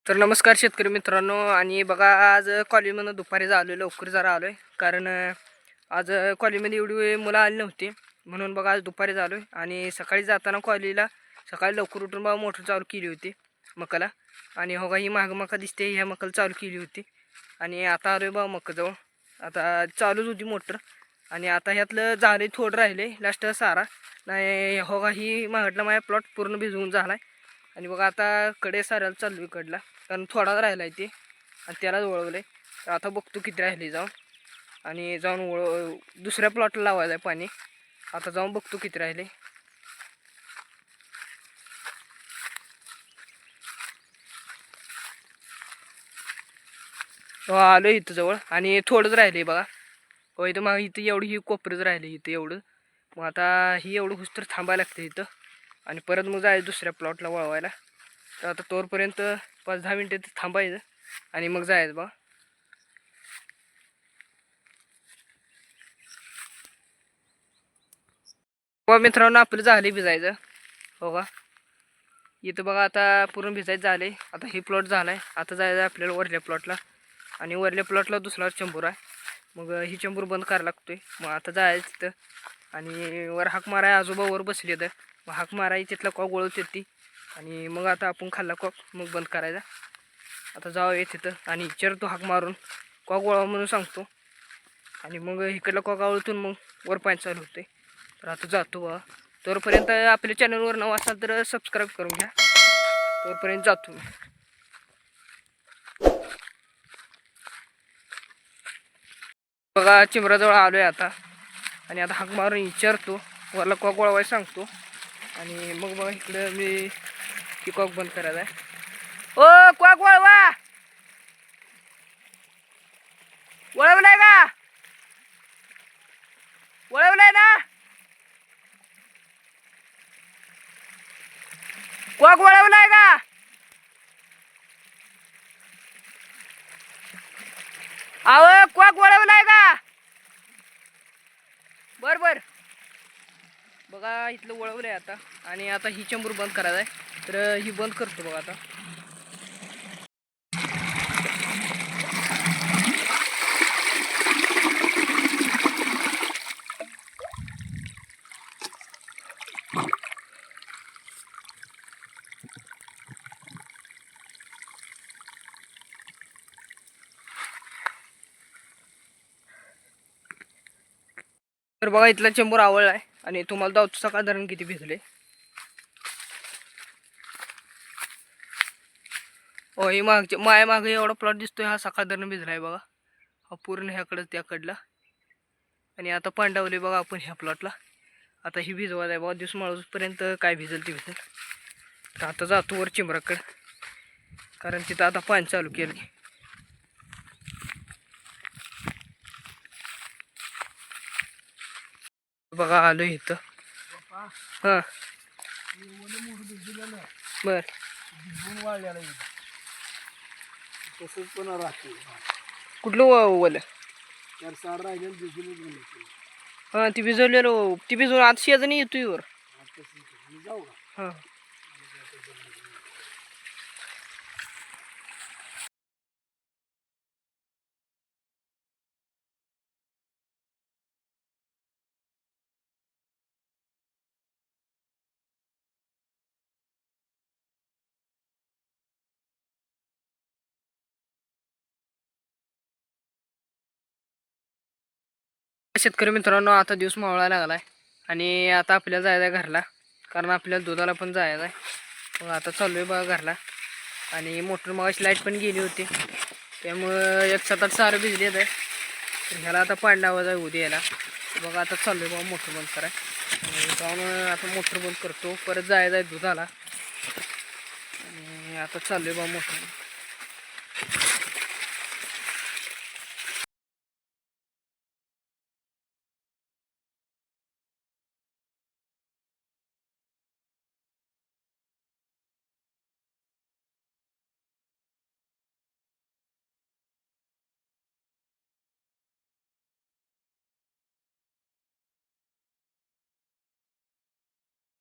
तर नमस्कार शेतकरी मित्रांनो. आणि बघा, आज कॉलेजमधून दुपारी आलो आहे, लवकर जरा आलो आहे. कारण आज कॉलेजमध्ये एवढी मुलं आली नव्हती, म्हणून बघा आज दुपारी आलो आहे. आणि सकाळी जाताना कॉलेजला सकाळी लवकर उठून बघा मोटर चालू केली होती मकाला. आणि हो का, ही माग मका दिसते, ह्या मकाला चालू केली होती. आणि आता आलो आहे बघा मकाजवळ. आता चालूच होती मोटर. आणि आता ह्यातलं झाले थोडं राहिले लास्ट सारा नाही. हो का, ही मागटला माझ्या प्लॉट पूर्ण भिजवून झाला आहे. आणि बघा आता कडे साऱ्याला चालू इकडला, कारण थोडाच राहिला आहे ते आणि त्यालाच वळवलं आहे. तर आता बघतो किती राहिले जाऊन, आणि जाऊन दुसऱ्या प्लॉटला लावायचं आहे पाणी. आता जाऊन बघतो किती राहिले. आलो इथं जवळ आणि थोडंच राहिले बघा. हो, इथं मग इथं एवढी ही कोपरच राहिली इथं एवढं. मग आता ही एवढं हुस्तर थांबायला लागतं इथं, आणि परत मग जायचं दुसऱ्या प्लॉटला वळवायला. तर आता तोपर्यंत 5-10 मिनटं थांबायचं आणि मग जायचं बा. बघा मित्रांनो, आपलं झाले भिजायचं. हो का, इथं बघा आता पूर्ण भिजायचं झाले. आता ही प्लॉट झाला आहे, आता जायचं आपल्याला वरल्या प्लॉटला. आणि वरल्या प्लॉटला दुसरा चंबूर आहे, मग ही चंबूर बंद करायला लागतोय. मग आता जायचं तिथं, आणि वर हाक माराय आजोबा वर बसले तर मग हाक माराय तिथला कॉक वळवते ती. आणि मग आता आपण खाल्ला कॉक मग बंद करायचा. आता जाऊया तिथं आणि विचारतो हाक मारून कॉक वळवा म्हणून सांगतो. आणि मग इकडला कॉक आवळतून मग वर पाणी चालू होते. तर आता जातो बा. तोपर्यंत आपल्या चॅनलवर नवा असाल तर सबस्क्राईब करून घ्या. तोपर्यंत जातो मी. बघा चिमराजवळ आलो आहे आता, आणि आता हाक मारून विचारतो, वरला कॉक वळवायला सांगतो. आणि मग बघा इकडं मी ती कॉक बंद करायचा आहे. ओ कॉक वळवा, वळवलाय का? वळवलाय ना? कॉक वळवलाय का? अहो कॉक वळवलाय का? बर बर. बघा इथलं वळवलंय आता, आणि आता ही चंबूर बंद करायचं आहे. तर ही बंद करतो बघा आता. तर बघा इथला चंबूर आवळला आहे, आणि तुम्हाला दावतो सकाळ किती भिजले. हो, ही माया मागे एवढा प्लॉट दिसतोय, हा सकाळ भिजला आहे बघा. हा पूर्ण ह्याकडं त्याकडला. आणि आता पांडावले बघा आपण ह्या प्लॉटला. आता ही भिजवायला आहे बघा, दिवस माळूसपर्यंत काय भिजल ती भिजल. तर आता जातो वर चिंबराकडं, कारण तिथं आता पाणी चालू केलं. बघा आलो इथं. हां बर. तसंच पण राहते. कुठलं ओलं? तर साड राहिले भिजूनच हां, ती भिजवलेलं, ती भिजवून आता शेजारी येतोय वर. जाऊ का? हां. शेतकरी मित्रांनो, आता दिवस मावळायला लागलाय, आणि आता आपल्याला जायचं आहे घरला, कारण आपल्याला दुधाला पण जायचं आहे. मग आता चालू आहे बघा घरला. आणि मोटर मगाशी लाईट पण गेली होती, त्यामुळं 1-7-8 सारं भिजली आहे. तर ह्याला आता पाणी लावायचं आहे उद्या याला. बघा आता चालू आहे बघा मोटर बंद कराय. आणि जाऊन आता मोटर बंद करतो, परत जायचं आहे दुधाला. आणि आता चालू आहे बघा मोटर.